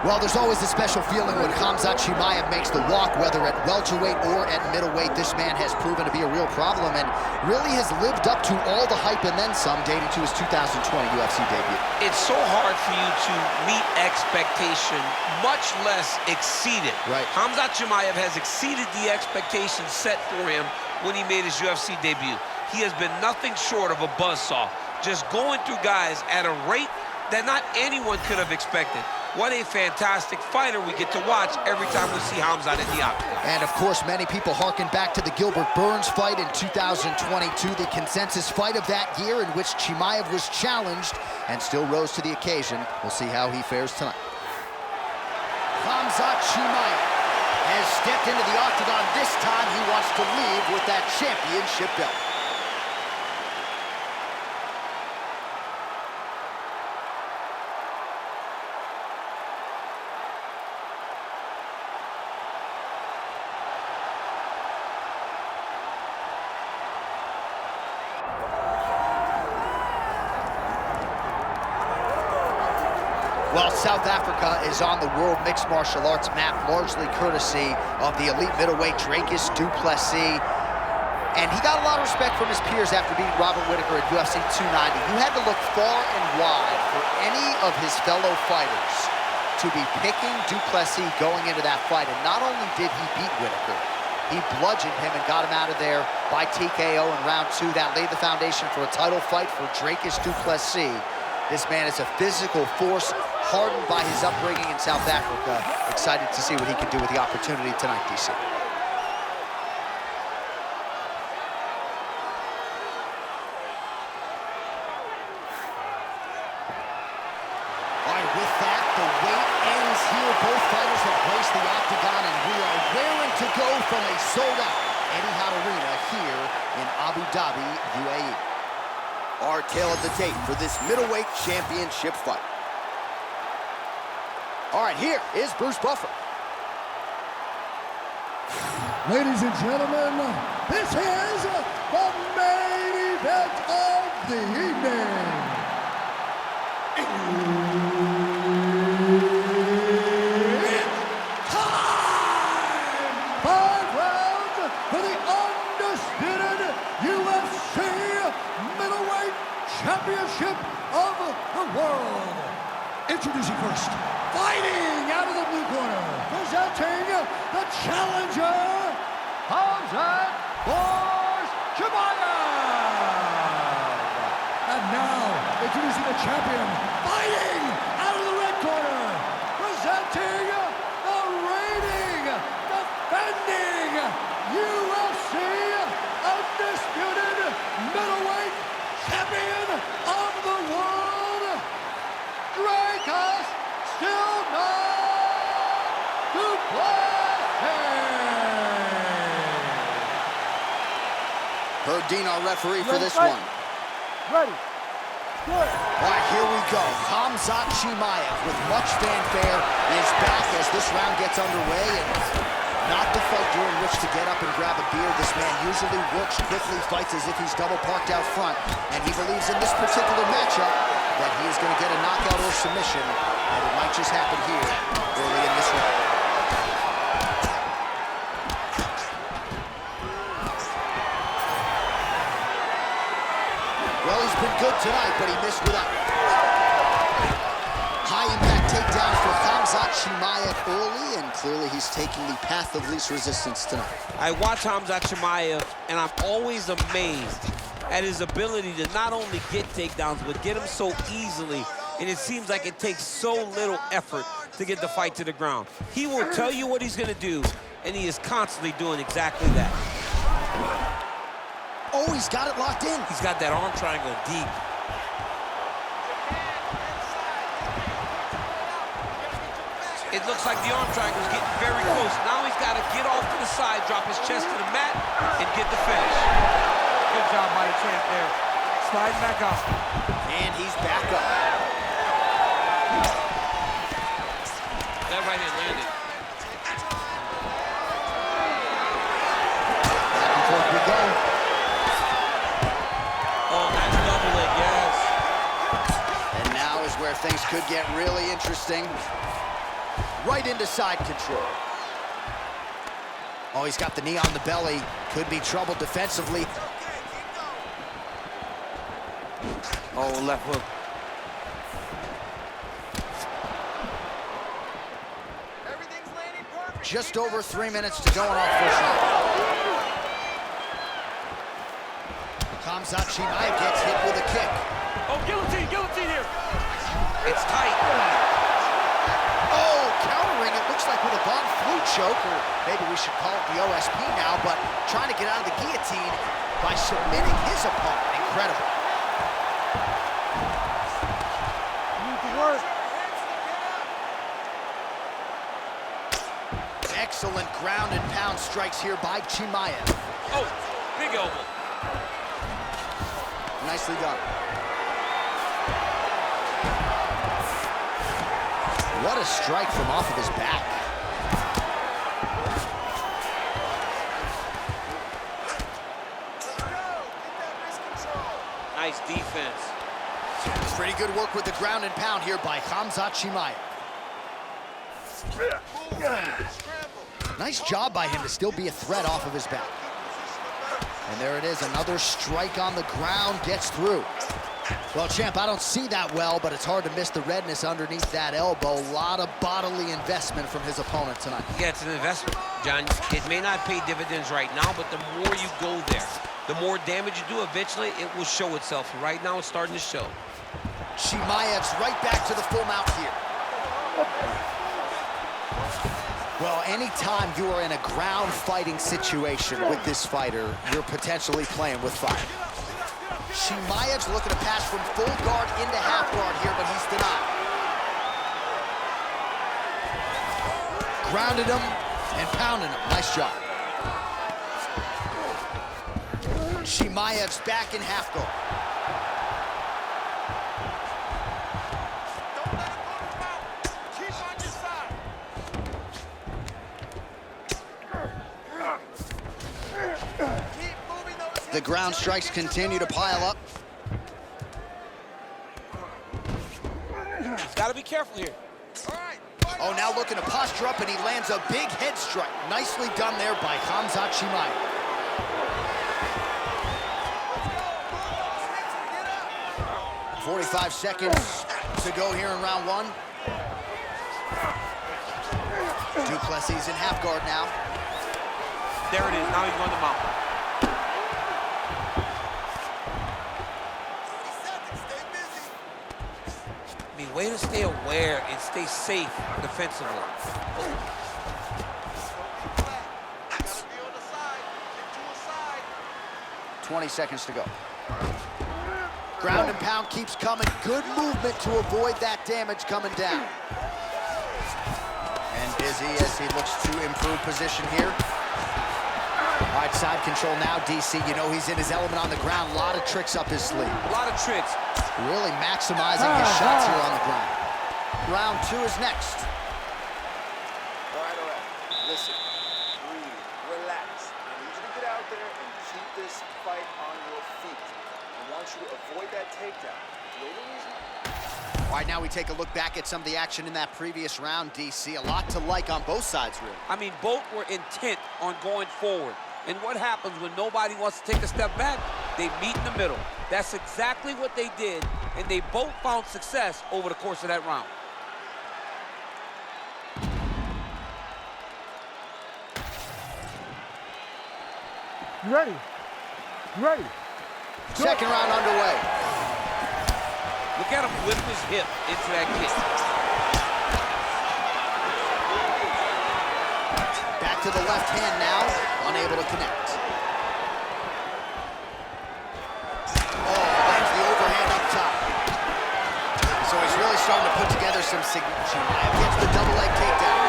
Well, there's always a special feeling when Khamzat Chimaev makes the walk, whether at welterweight or at middleweight. This man has proven to be a real problem and really has lived up to all the hype and then some, dating to his 2020 UFC debut. It's so hard for you to meet expectation, much less exceed it. Right. Khamzat Chimaev has exceeded the expectations set for him when he made his UFC debut. He has been nothing short of a buzzsaw, just going through guys at a rate that not anyone could have expected. What a fantastic fighter we get to watch every time we see Khamzat in the octagon. And of course, many people harken back to the Gilbert Burns fight in 2022, the consensus fight of that year in which Chimaev was challenged and still rose to the occasion. We'll see how he fares tonight. Khamzat Chimaev has stepped into the octagon. This time he wants to leave with that championship belt. Well, South Africa is on the world mixed martial arts map, largely courtesy of the elite middleweight Dricus Du Plessis. And he got a lot of respect from his peers after beating Robert Whittaker at UFC 290. You had to look far and wide for any of his fellow fighters to be picking Du Plessis going into that fight. And not only did he beat Whittaker, he bludgeoned him and got him out of there by TKO in round 2. That laid the foundation for a title fight for Dricus Du Plessis. This man is a physical force, hardened by his upbringing in South Africa. Excited to see what he can do with the opportunity tonight, DC. All right, with that, the wait ends here. Both fighters have graced the octagon, and we are raring to go from a sold-out Etihad Arena here in Abu Dhabi, UAE. Our tale of the tape for this middleweight championship fight. All right, here is Bruce Buffer. Ladies and gentlemen, this is the main event of the evening. It's time! 5 rounds for the undisputed UFC middleweight championship of the world. Introducing first, fighting out of the blue corner, presenting the challenger, Khamzat Chimaev. And now, introducing the champion, fighting out of the red corner, presenting the reigning, defending UFC undisputed middleweight champion of the world, Dricus Du Plessis. Herb Dean, our referee for this one. Ready. Good. All right, here we go. Khamzat Chimaev, with much fanfare, is back as this round gets underway. And not the fight during which to get up and grab a beer. This man usually works quickly, fights as if he's double parked out front. And he believes in this particular matchup that he is going to get a knockout or submission. And it might just happen here early in this round. Well, he's been good tonight, but he missed without. High-impact takedown for Khamzat Chimaev early, and clearly he's taking the path of least resistance tonight. I watch Khamzat Chimaev, and I'm always amazed at his ability to not only get takedowns, but get them so easily. And it seems like it takes so little effort to get the fight to the ground. He will tell you what he's going to do, and he is constantly doing exactly that. Oh, he's got it locked in. He's got that arm triangle deep. It looks like the arm triangle is getting very close. Now he's got to get off to the side, drop his chest to the mat, and get the finish. Good job by the champ there. Sliding back up. And he's back up. That right hand landed. Back and forth we go. Oh, that's double leg, yes. And now is where things could get really interesting. right into side control. Oh, he's got the knee on the belly. Could be trouble defensively. Oh, left hook. Just over 3 minutes to go in our first round. Khamzat Chimaev gets hit with a kick. Oh, guillotine here. It's tight. Oh, countering, it looks like with a Von Flu choke, or maybe we should call it the OSP now, but trying to get out of the guillotine by submitting his opponent. Incredible. Need to work. Excellent ground and pound strikes here by Chimaev. Oh, big elbow. Nicely done. What a strike from off of his back. Nice defense. Pretty good work with the ground and pound here by Khamzat Chimaev. Nice job by him to still be a threat off of his back. And there it is, another strike on the ground, gets through. Well, champ, I don't see that well, but it's hard to miss the redness underneath that elbow. A lot of bodily investment from his opponent tonight. Yeah, it's an investment, John. It may not pay dividends right now, but the more you go there, the more damage you do, eventually it will show itself. Right now, it's starting to show. Chimaev's right back to the full mount here. Well, anytime you are in a ground fighting situation with this fighter, you're potentially playing with fire. Chimaev's looking to pass from full guard into half guard here, but he's denied. Grounded him and pounded him. Nice job. Chimaev's back in half guard. The ground strikes continue to pile up. Gotta be careful here. Oh, now looking to posture up, and he lands a big head strike. Nicely done there by Khamzat Chimaev. "45 seconds to go here in round one. Du Plessis in half guard now. There it is. Now he's going to mount. I mean, way to stay aware and stay safe defensively. 20 seconds to go. Ground and pound keeps coming. Good movement to avoid that damage coming down. And busy as he looks to improve position here. All right, side control now, DC. You know he's in his element on the ground. A lot of tricks up his sleeve. A lot of tricks. Really maximizing his shots here on the ground. Round two is next. All right. Listen, breathe, relax. I need you to get out there and keep this fight on your feet. I want you to avoid that takedown. The only reason... All right, now we take a look back at some of the action in that previous round, DC. A lot to like on both sides, really. I mean, both were intent on going forward. And what happens when nobody wants to take a step back? They meet in the middle. That's exactly what they did, and they both found success over the course of that round. You ready? You ready? Second round underway. Look at him whip his hip into that kick. Back to the left hand now, unable to connect. Oh, lands the overhand up top. So he's really starting to put together some signature. Gets the double leg takedown.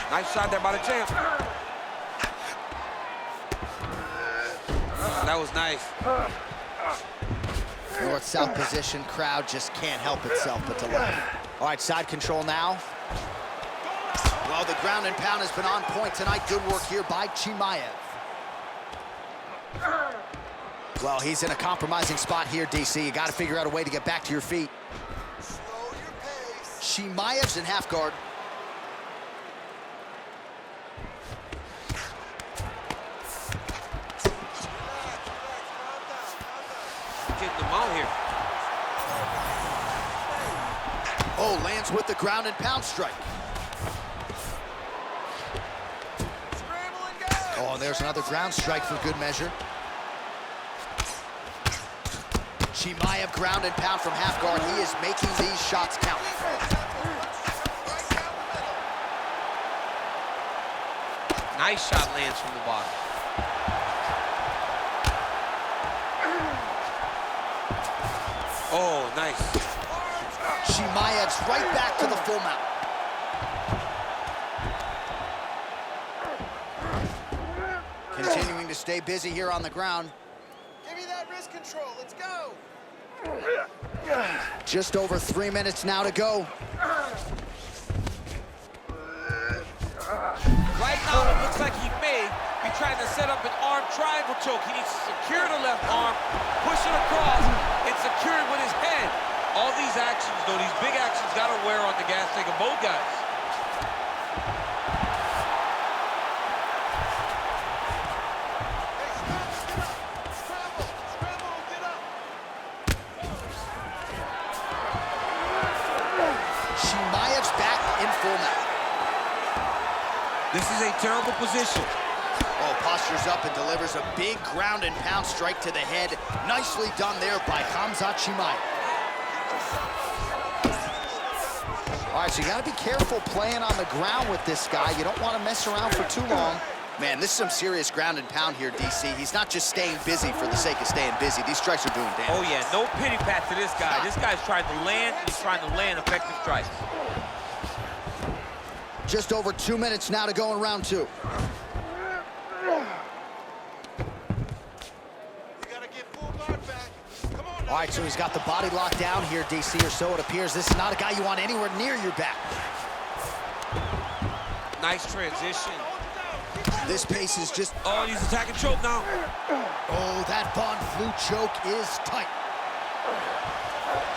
Nice shot there by the champ. That was nice. North-south position, crowd just can't help itself but to laugh. All right, side control now. Well, the ground and pound has been on point tonight. Good work here by Chimaev. Well, he's in a compromising spot here, DC. You got to figure out a way to get back to your feet. Slow your Chimaev's in half guard. Getting them out here. Oh, lands with the ground and pound strike. Oh, and there's another ground strike for good measure. Chimaev ground and pound from half guard. He is making these shots count. Nice shot lands from the bottom. Oh, nice. Chimaev's right back to the full mount. Continuing to stay busy here on the ground. Give me that wrist control. Let's go. Just over 3 minutes now to go. Right now, it looks like he may be trying to set up an arm triangle choke. He needs to secure the left arm, push it across, and secure it with his head. All these actions, though, these big actions, got to wear on the gas tank of both guys. Chimaev's back in full mount. This is a terrible position. Oh, postures up and delivers a big ground and pound strike to the head. Nicely done there by Khamzat Chimaev. All right, so you gotta be careful playing on the ground with this guy. You don't want to mess around for too long. Man, this is some serious ground and pound here, DC. He's not just staying busy for the sake of staying busy. These strikes are doing damage. Oh, yeah, no pity pat to this guy. This guy's trying to land, he's trying to land effective strikes. Just over 2 minutes now to go in round two. All right, so he's got the body locked down here, DC, or so it appears. This is not a guy you want anywhere near your back. Nice transition. This pace is just... Oh, he's attacking choke now. Oh, that Von Flue choke is tight.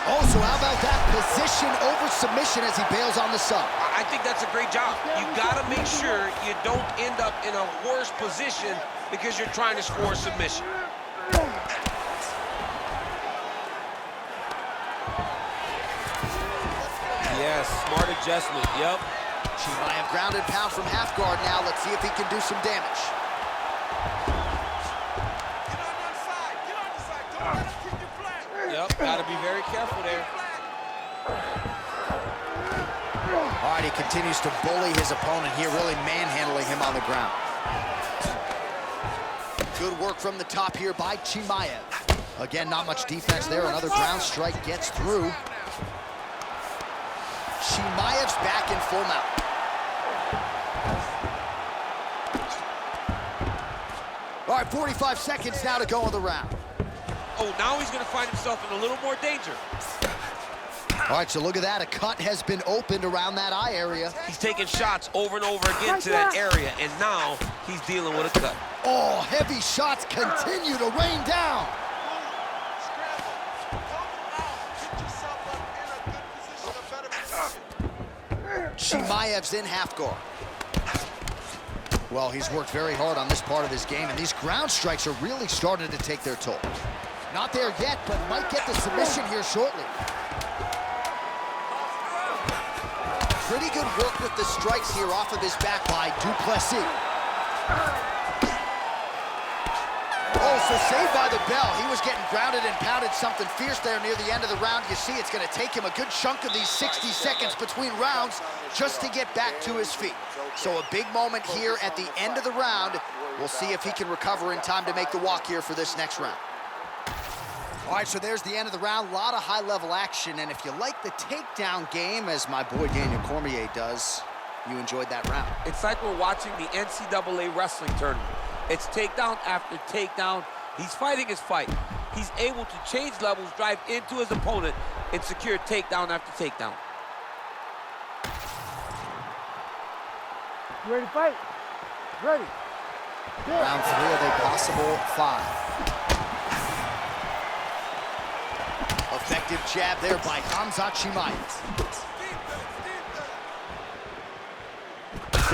Oh, so how about that position over submission as he bails on the sub? I think that's a great job. You got to make sure you don't end up in a worse position because you're trying to score a submission. Yes, smart adjustment, yep. Chimaev ground and pound from half guard now. Let's see if he can do some damage. Yep, got to be very careful there. All right, he continues to bully his opponent here, really manhandling him on the ground. Good work from the top here by Chimaev. Again, not much defense there. Another ground strike gets through. Chimaev's back in full mount. All right, 45 seconds now to go in the round. Oh, now he's going to find himself in a little more danger. All right, so look at that. A cut has been opened around that eye area. He's taking shots over and over again to that area, and now he's dealing with a cut. Oh, heavy shots continue to rain down. Chimaev's in half guard. Well, he's worked very hard on this part of his game, and these ground strikes are really starting to take their toll. Not there yet, but might get the submission here shortly. Pretty good work with the strikes here off of his back by Du Plessis. Oh, so saved by the bell. He was getting grounded and pounded something fierce there near the end of the round. You see, it's going to take him a good chunk of these 60 seconds between rounds just to get back to his feet. So a big moment here at the end of the round. We'll see if he can recover in time to make the walk here for this next round. All right, so there's the end of the round. A lot of high-level action, and if you like the takedown game, as my boy Daniel Cormier does, you enjoyed that round. It's like we're watching the NCAA wrestling tournament. It's takedown after takedown. He's fighting his fight. He's able to change levels, drive into his opponent, and secure takedown after takedown. You ready to fight? Ready. Yeah. Round 3 of a possible 5. Effective jab there by Khamzat Chimaev.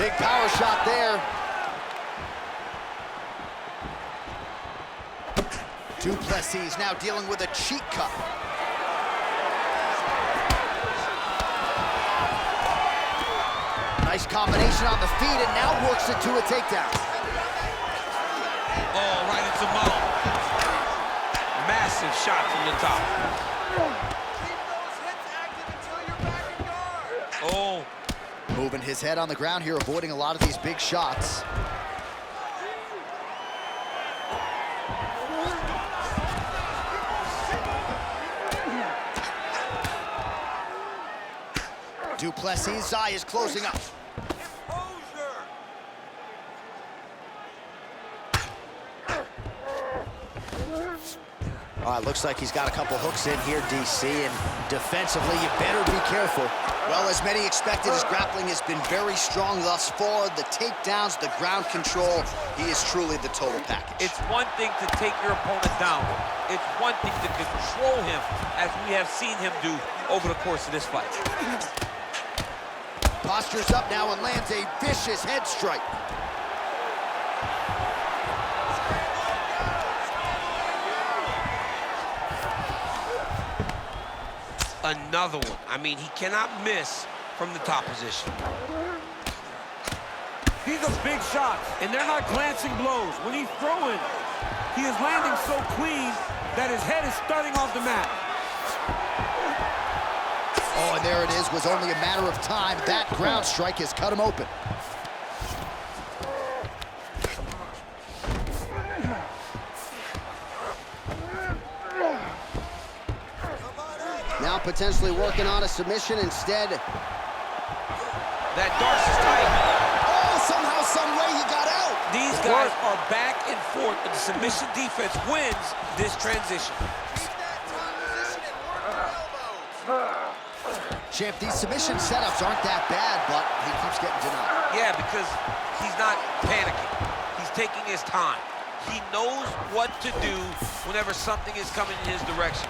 Big power shot there. Du Plessis now dealing with a cheek cut. Nice combination on the feet and now works it to a takedown. Oh, right into mouth. Massive shot from the top. Keep those hits active until you're back in guard. Oh. Moving his head on the ground here, avoiding a lot of these big shots. Du Plessis' eye is closing up. All right, looks like he's got a couple hooks in here, DC, and defensively, you better be careful. Well, as many expected, his grappling has been very strong thus far. The takedowns, the ground control, he is truly the total package. It's one thing to take your opponent down. It's one thing to control him, as we have seen him do over the course of this fight. Postures up now and lands a vicious head strike. Another one. I mean, he cannot miss from the top position. These are big shots, and they're not glancing blows. When he's throwing, he is landing so clean that his head is starting off the mat. Oh, and there it is. Was only a matter of time. That ground strike has cut him open. Now potentially working on a submission instead. That Darce is tight. Oh, somehow, some way he got out. These guys are back and forth, but the submission defense wins this transition. Keep that top position and work your elbows. Champ, these submission setups aren't that bad, but he keeps getting denied. Yeah, because he's not panicking. He's taking his time. He knows what to do whenever something is coming in his direction.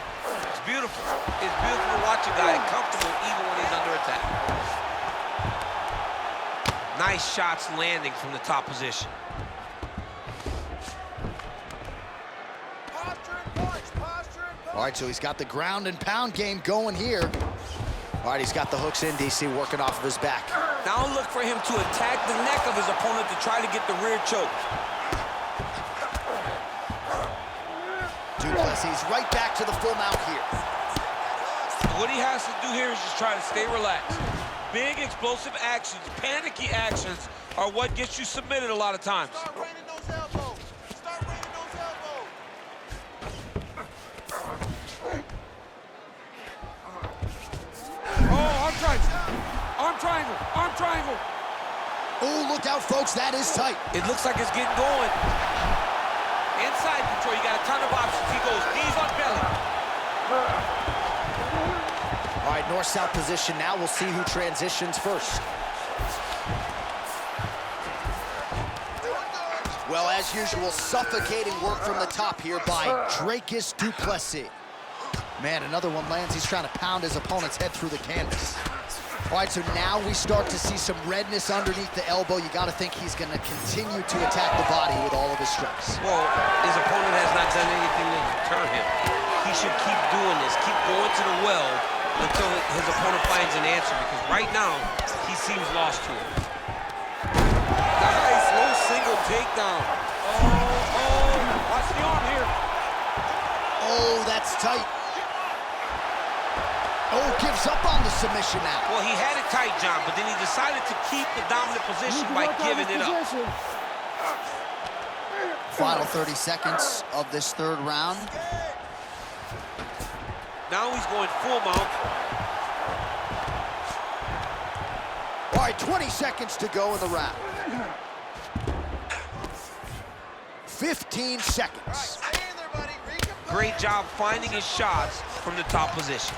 It's beautiful. It's beautiful to watch a guy comfortable even when he's under attack. Nice shots landing from the top position. Posture and punch, posture and punch. All right, so he's got the ground and pound game going here. All right, he's got the hooks in, DC, working off of his back. Now look for him to attack the neck of his opponent to try to get the rear choke. Du Plessis right back to the full mount here. What he has to do here is just try to stay relaxed. Big explosive actions, panicky actions are what gets you submitted a lot of times. Start raining those elbows. Start raining those elbows. Oh, arm triangle. Arm triangle. Arm triangle. Oh, look out, folks. That is tight. It looks like it's getting going. Inside control, you got a ton of options. He goes knees on belly. All right, north-south position now. We'll see who transitions first. Well, as usual, suffocating work from the top here by Dricus Du Plessis. Man, another one lands. He's trying to pound his opponent's head through the canvas. All right, so now we start to see some redness underneath the elbow. You got to think he's going to continue to attack the body with all of his strikes. Well, his opponent has not done anything to deter him. He should keep doing this, keep going to the well until his opponent finds an answer, because right now, he seems lost to it. Nice low single takedown. Oh, watch the arm here. Oh, that's tight. Oh, gives up on the submission now. Well, he had it tight, John, but then he decided to keep the dominant position by giving it up. Final 30 seconds of this third round. Now he's going full mount. All right, 20 seconds to go in the round. 15 seconds. Stay in there, buddy. Recompose. Great job finding his shots from the top position.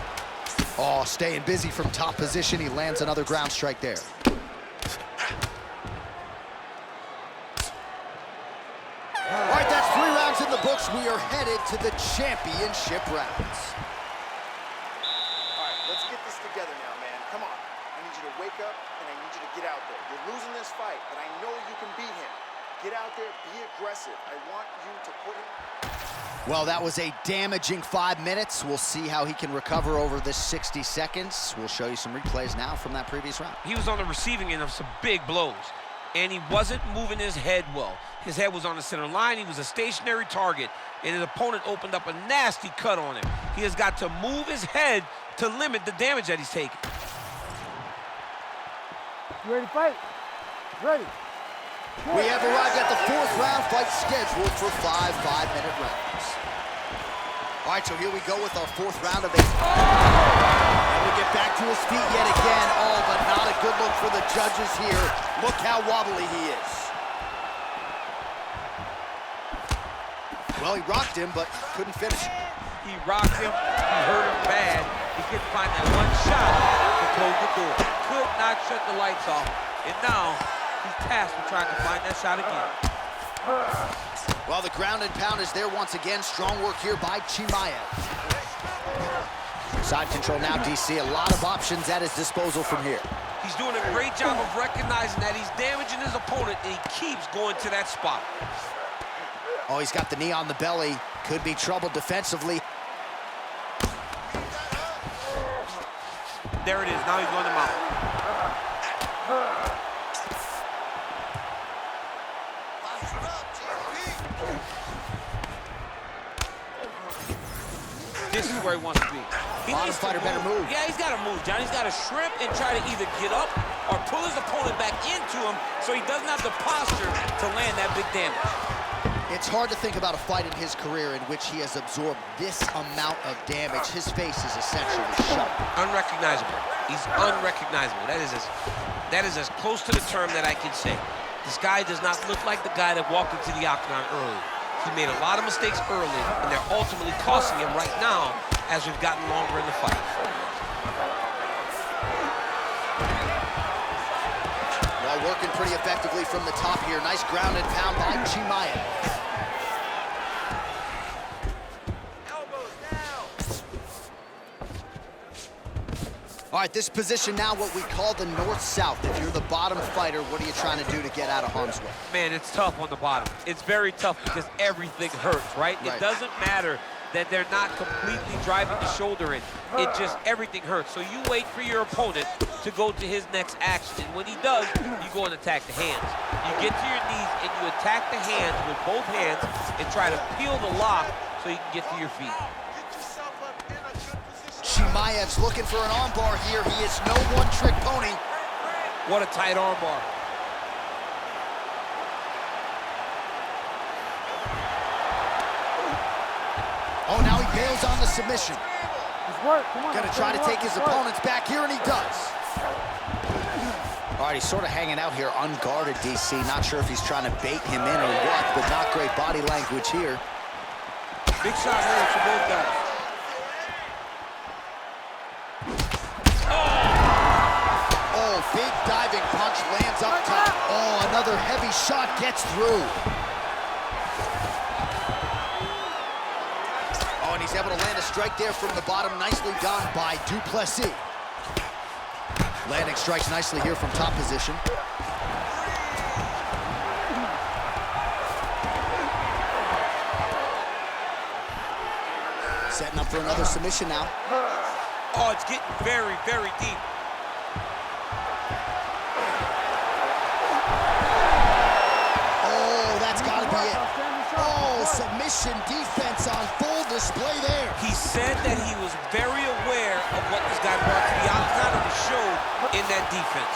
Oh, staying busy from top position. He lands another ground strike there. All right, that's 3 rounds in the books. We are headed to the championship rounds. All right, let's get this together now, man. Come on. I need you to wake up and I need you to get out there. You're losing this fight, but I know you can beat him. Get out there, be aggressive. I want you to put him... Well, that was a damaging 5 minutes. We'll see how he can recover over this 60 seconds. We'll show you some replays now from that previous round. He was on the receiving end of some big blows, and he wasn't moving his head well. His head was on the center line. He was a stationary target, and his opponent opened up a nasty cut on him. He has got to move his head to limit the damage that he's taking. You ready to fight? Ready. We have arrived at the 4th round fight scheduled for 5 5-minute rounds. All right, so here we go with our 4th round of it. And we get back to his feet yet again. Oh, but not a good look for the judges here. Look how wobbly he is. Well, he rocked him, but couldn't finish it. He rocked him, he hurt him bad. He couldn't find that one shot to close the door. Could not shut the lights off. And now, he's tasked with trying to find that shot again. Well, the ground and pound is there once again. Strong work here by Chimaev. Side control now, DC. A lot of options at his disposal from here. He's doing a great job of recognizing that he's damaging his opponent, and he keeps going to that spot. Oh, he's got the knee on the belly. Could be trouble defensively. There it is. Now he's going to mount. This is where he wants to be. Bottom fighter better move. Yeah, he's got to move, John. He's got to shrimp and try to either get up or pull his opponent back into him so he doesn't have the posture to land that big damage. It's hard to think about a fight in his career in which he has absorbed this amount of damage. His face is essentially shut. Unrecognizable. He's unrecognizable. That is as close to the term that I can say. This guy does not look like the guy that walked into the octagon early. He made a lot of mistakes early, and they're ultimately costing him right now as we've gotten longer in the fight. Well, working pretty effectively from the top here. Nice ground and pound by Chimaev. All right, this position now, what we call the north-south. If you're the bottom fighter, what are you trying to do to get out of harm's way? Man, it's tough on the bottom. It's very tough because everything hurts, right? It doesn't matter that they're not completely driving the shoulder in. It just, everything hurts. So you wait for your opponent to go to his next action. And when he does, you go and attack the hands. You get to your knees and you attack the hands with both hands and try to peel the lock so you can get to your feet. Chimaev's looking for an armbar here. He is no one-trick pony. What a tight armbar. Oh, now he bails on the submission. Let's work. Come on. Gonna try to take his opponents back here, and he does. All right, he's sort of hanging out here unguarded, DC. Not sure if he's trying to bait him in or what, but not great body language here. Big shot here for both guys. Oh, big diving punch lands up top. Oh, another heavy shot gets through. Oh, and he's able to land a strike there from the bottom. Nicely done by Du Plessis. Landing strikes nicely here from top position. Setting up for another submission now. Oh, it's getting very, very deep. Oh, that's got to be it. Oh, submission defense on full display there. He said that he was very aware of what this guy brought to the octagon and it showed in that defense.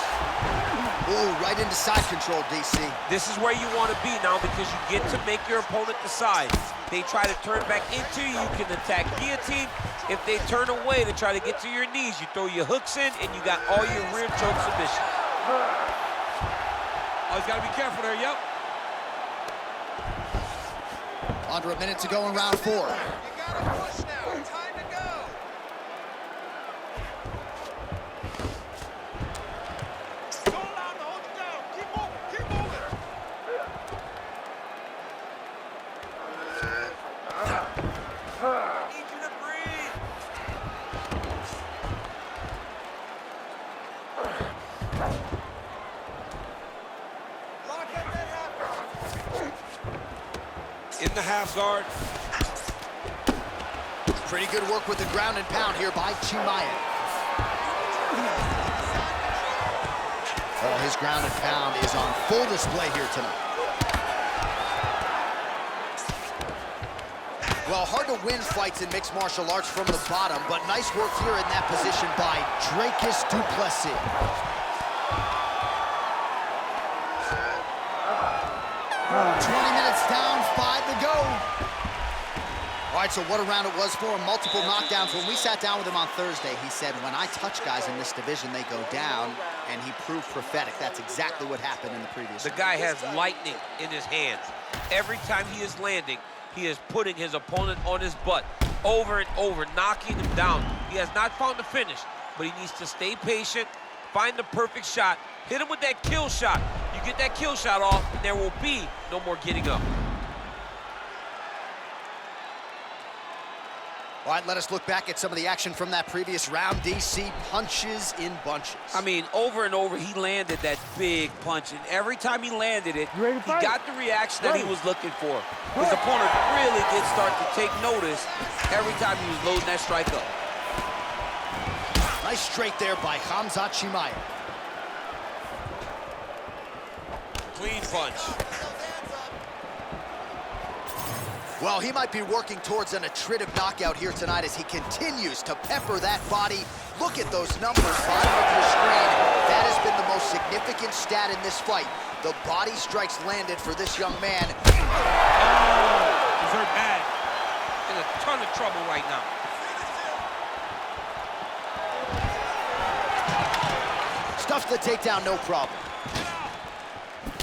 Ooh, right into side control, DC. This is where you want to be now because you get to make your opponent decide. They try to turn back into you, you can attack guillotine. If they turn away to try to get to your knees, you throw your hooks in and you got all your rear choke submissions. Oh, he's got to be careful there, yep. Under a minute to go in round 4. You gotta push now. Time to go. Don't allow him to hold you down. Keep moving. Keep moving. Need you to breathe. half guard. Pretty good work with the ground and pound here by Chimaev. Oh, his ground and pound is on full display here tonight. Well, hard to win fights in mixed martial arts from the bottom, but nice work here in that position by Dricus Du Plessis. Round. 20 minutes down, 5 to go. All right, so what a round it was for him. Multiple knockdowns. When we sat down with him on Thursday, he said, when I touch guys in this division, they go down, and he proved prophetic. That's exactly what happened in the previous The round. guy has lightning in his hands. Every time he is landing, he is putting his opponent on his butt over and over, knocking him down. He has not found the finish, but he needs to stay patient, find the perfect shot, hit him with that kill shot. You get that kill shot off, and there will be no more getting up. All right, let us look back at some of the action from that previous round. DC punches in bunches. I mean, over and over, he landed that big punch, and every time he landed it, You ready to he fight? got the reaction that he Ready. was looking for. His opponent really did start to take notice every time he was loading that strike up. Nice straight there by Khamzat Chimaev. Clean punch. Well, he might be working towards an attritive knockout here tonight as he continues to pepper that body. Look at those numbers bottom of your screen. That has been the most significant stat in this fight. The body strikes landed for this young man. He's hurt bad. In a ton of trouble right now. Stuffs the takedown, no problem.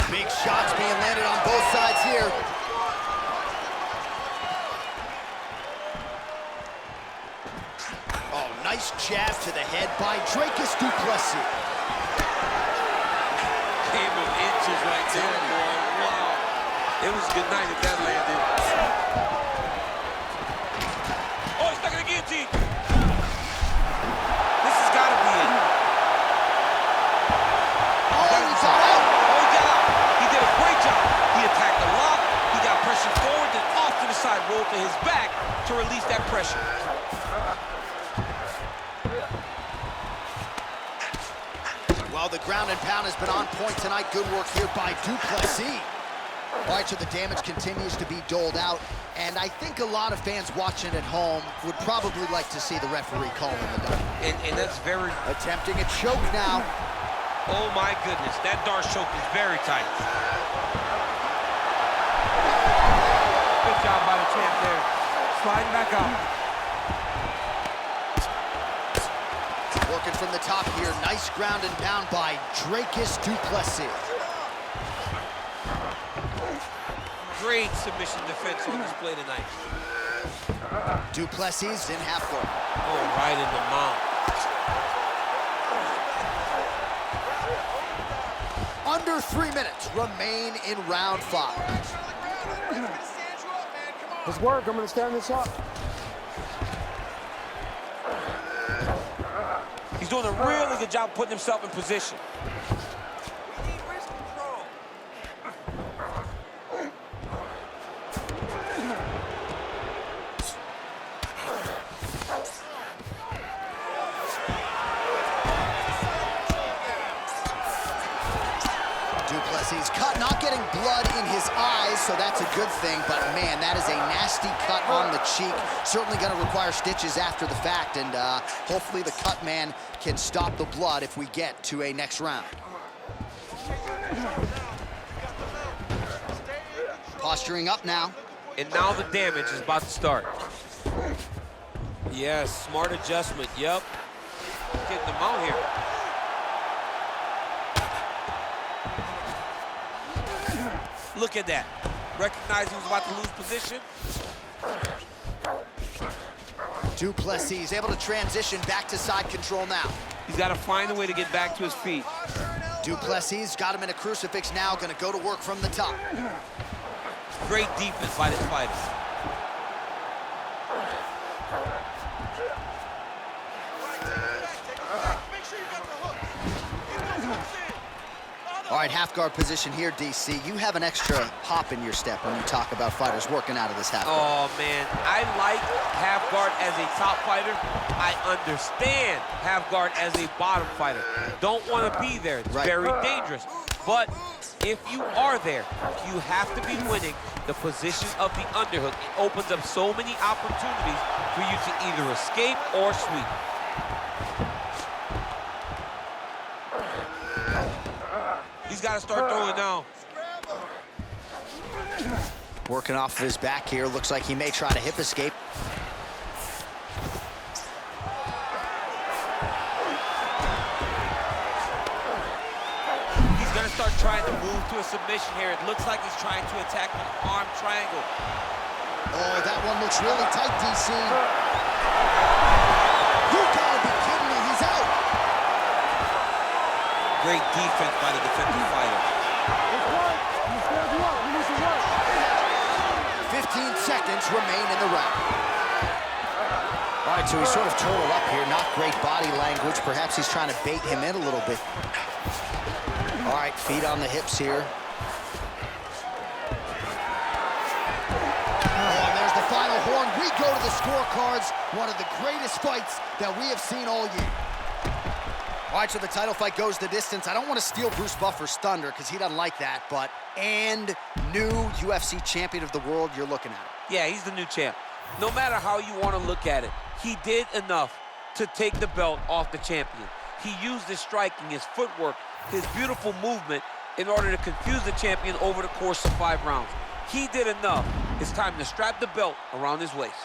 Big shots being landed on both sides here. Oh, nice jab to the head by Dricus Du Plessis. Game of inches right there, boy. Wow. It was a good night if that landed. Oh, he's stuck in the guillotine. This has got to be it. Oh, he got out. Oh, he got out. He did a great job. He attacked the lock. He got pressure forward, then off to the side, rolled to his back to release that pressure. Well, the ground and pound has been on point tonight. Good work here by Du Plessis. All right, so the damage continues to be doled out, and I think a lot of fans watching at home would probably like to see the referee calling the double. And that's very... Attempting a choke now. Oh, my goodness. That Darce choke is very tight. Good job by the champ there. Sliding back up. Working from the top here. Nice ground and pound by Dricus Du Plessis. Great submission defense on display tonight. Du Plessis in half guard. Oh, right in the mouth. Under 3 minutes remain in round 5. Let's work. I'm going to stand this up. He's doing a really good job putting himself in position. Du Plessis cut, not getting blood in his eyes, so that's a good thing, but man, that is a nasty cut on the cheek. Certainly gonna require stitches after the fact, and hopefully the cut man can stop the blood if we get to a next round. Posturing up now. And now the damage is about to start. Yes, smart adjustment, yep. Getting them out here. Look at that. Recognized he was about to lose position. Du Plessis able to transition back to side control now. He's got to find a way to get back to his feet. Du Plessis got him in a crucifix now, gonna go to work from the top. Great defense by this fighter. All right, half guard position here, DC. You have an extra hop in your step when you talk about fighters working out of this half guard. Oh, man, I like half guard as a top fighter. I understand half guard as a bottom fighter. Don't want to be there. It's very dangerous. But if you are there, you have to be winning the position of the underhook. It opens up so many opportunities for you to either escape or sweep. He's got to start throwing now. Working off of his back here. Looks like he may try to hip escape. He's going to start trying to move to a submission here. It looks like he's trying to attack an arm triangle. Oh, that one looks really tight, DC. You gotta be kidding me. He's out. Great defense by the defensive fighter. 15 seconds remain in the round. All right, so he's sort of totaled up here. Not great body language. Perhaps he's trying to bait him in a little bit. All right, feet on the hips here. Oh, and there's the final horn. We go to the scorecards. One of the greatest fights that we have seen all year. All right, so the title fight goes the distance. I don't want to steal Bruce Buffer's thunder because he doesn't like that, but new UFC champion of the world, you're looking at it. Yeah, he's the new champ. No matter how you want to look at it, he did enough to take the belt off the champion. He used his striking, his footwork, his beautiful movement in order to confuse the champion over the course of 5 rounds. He did enough. It's time to strap the belt around his waist.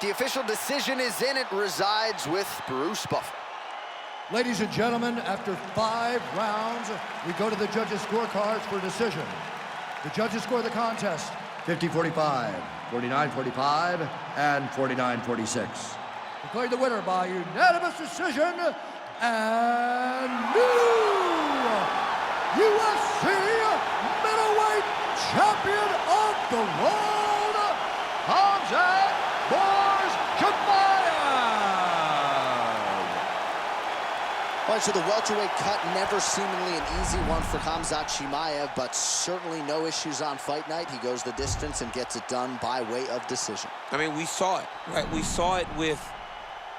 The official decision is in. It resides with Bruce Buffer. Ladies and gentlemen, after 5 rounds, we go to the judges' scorecards for decision. The judges score the contest 50-45, 49-45, and 49-46. Declared the winner by unanimous decision, and new UFC middleweight champion of the world, Khamzat Chimaev. All right, so the welterweight cut never seemingly an easy one for Khamzat Chimaev, but certainly no issues on fight night. He goes the distance and gets it done by way of decision. I mean, we saw it, right? We saw it with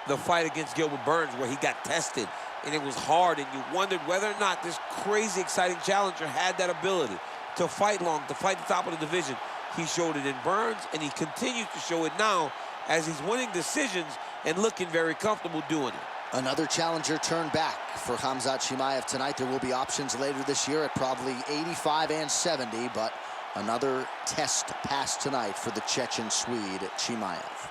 the fight against Gilbert Burns where he got tested, and it was hard, and you wondered whether or not this crazy, exciting challenger had that ability to fight long, to fight the top of the division. He showed it in Burns, and he continues to show it now as he's winning decisions and looking very comfortable doing it. Another challenger turned back for Khamzat Chimaev tonight. There will be options later this year at probably 85 and 70, but another test pass tonight for the Chechen Swede, Chimaev.